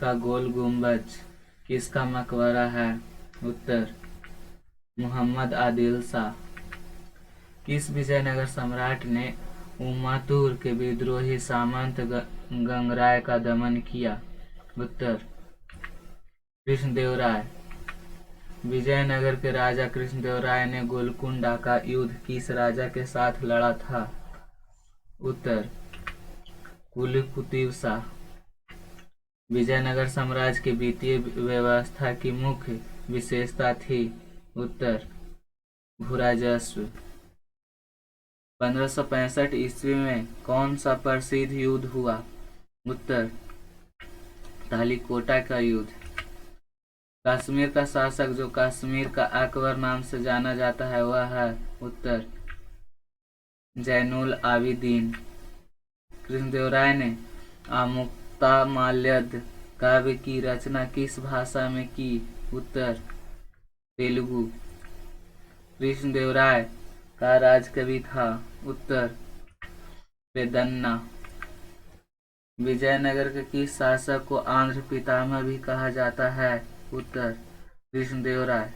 का गोल गुम्बज किसका मकबरा है? उत्तर मोहम्मद आदिल शाह। किस विजयनगर सम्राट ने उमातूर के विद्रोही सामंत गंगराय का दमन किया? उत्तर कृष्णदेवराय। विजयनगर के राजा कृष्णदेवराय ने गोलकुंडा का युद्ध किस राजा के साथ लड़ा था? उत्तर कुली शाह। विजयनगर साम्राज्य की वित्तीय व्यवस्था की मुख्य विशेषता थी? उत्तर भूराजस्व। 1565 ईस्वी में कौन सा प्रसिद्ध युद्ध हुआ? उत्तर तालीकोटा का युद्ध। कश्मीर का शासक जो कश्मीर का अकबर नाम से जाना जाता है वह है? उत्तर जैनुल आबिदीन। कृष्णदेवराय ने आमुक्तमाल्यद काव्य की रचना किस भाषा में की? उत्तर तेलुगु। कृष्णदेवराय का राजकवि था? उत्तर पेदन्ना। विजयनगर के किस शासक को आंध्र पितामह भी कहा जाता है? उत्तर कृष्णदेवराय।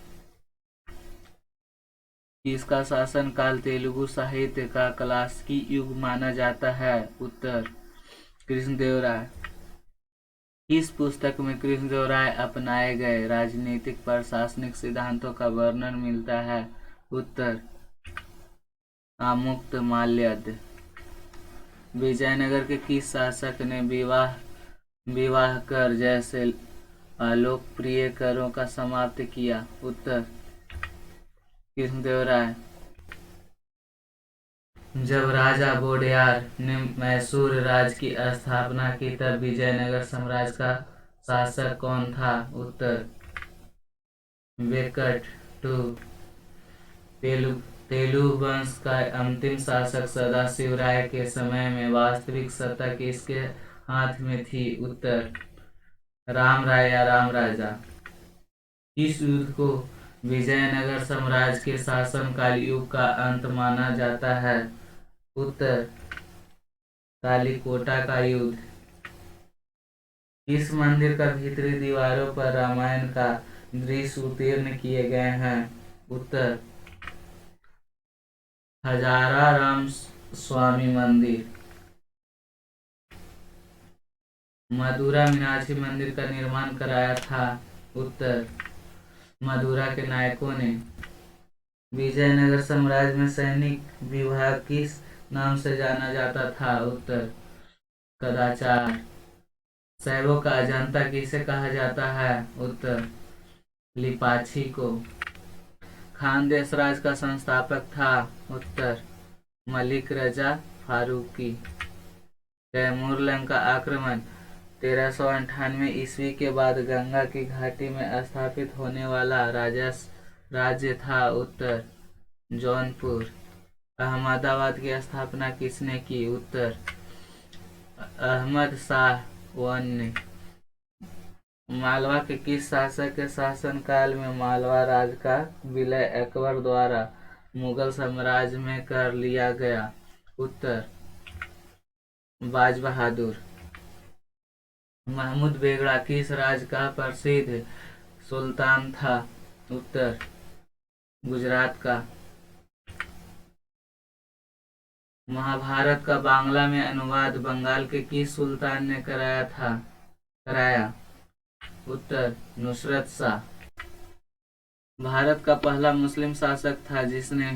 किसका शासनकाल तेलुगु साहित्य का क्लासिकी युग माना जाता है? उत्तर कृष्णदेवराय। किस पुस्तक में कृष्णदेवराय अपनाए गए राजनीतिक प्रशासनिक सिद्धांतों का वर्णन मिलता है? उत्तर आमुक्तमाल्यद। विजयनगर के किस शासक ने विवाह कर जैसे अलोकप्रिय करों का समाप्त किया? उत्तर कृष्णदेवराय। जब राजा वोडेयार ने मैसूर राज्य की स्थापना की तब विजयनगर साम्राज्य का शासक कौन था? उत्तर वेंकट टू। तेलुगु वंश का अंतिम शासक सदाशिव राय के समय में वास्तविक सत्ता किसके हाथ में थी? उत्तर राम राय या राम राजा। इस युद्ध को विजयनगर साम्राज्य के शासनकाल युग का अंत माना जाता है? उत्तर तालीकोटा का युद्ध। इस मंदिर का भीतरी दीवारों पर रामायण का दृश्य उत्कीर्ण किए गए हैं? उत्तर हजारा राम स्वामी मंदिर। मदुरा मीनाक्षी मंदिर का निर्माण कराया था? उत्तर मदुरा के नायकों ने। विजयनगर साम्राज्य में सैनिक विभाग किस नाम से जाना जाता था? उत्तर कदाचार। शैवों का अजंता किसे कहा जाता है? उत्तर लिपाछी को। खानदेश राज्य का संस्थापक था? उत्तर मलिक रजा फारूकी। तैमूर लंका आक्रमण 1398 ईस्वी के बाद गंगा की घाटी में स्थापित होने वाला राज्य था? उत्तर जौनपुर। अहमदाबाद की स्थापना किसने की? उत्तर अहमद शाह वन ने। मालवा के किस शासक के शासनकाल में मालवा राज्य का विलय अकबर द्वारा मुगल साम्राज्य में कर लिया गया? उत्तर बाज बहादुर। महमूद बेगड़ा किस राज्य का प्रसिद्ध सुल्तान था? उत्तर गुजरात का। महाभारत का बांग्ला में अनुवाद बंगाल के किस सुल्तान ने कराया? उत्तर नुसरत शाह। भारत का पहला मुस्लिम शासक था जिसने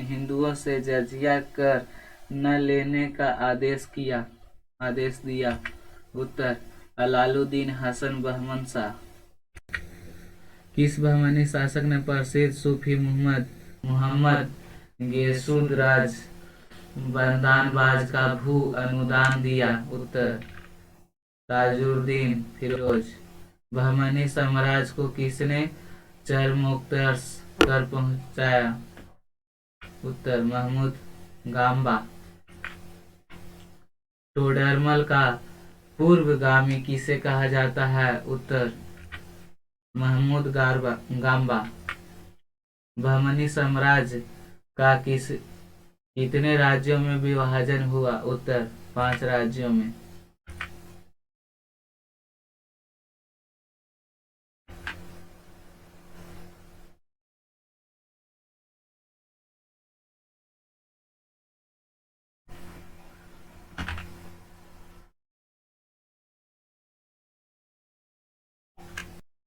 हिंदुओं से जजिया कर न लेने का आदेश दिया? उत्तर अलाउद्दीन हसन बहमन शाह। किस बहमनी शासक ने प्रसिद्ध सूफी मुहम्मद गेसूद राज बंदानबाज का भू अनुदान दिया? उत्तर ताजुद्दीन फिरोज। बहमनी साम्राज्य को किसने चरमोत्कर्ष कर पहुंचाया? उत्तर महमूद गाम्बा। टोडरमल का पूर्वगामी किसे कहा जाता है? उत्तर महमूद गाम्बा। बहमनी साम्राज्य का कितने राज्यों में विभाजन हुआ? उत्तर 5 राज्यों में।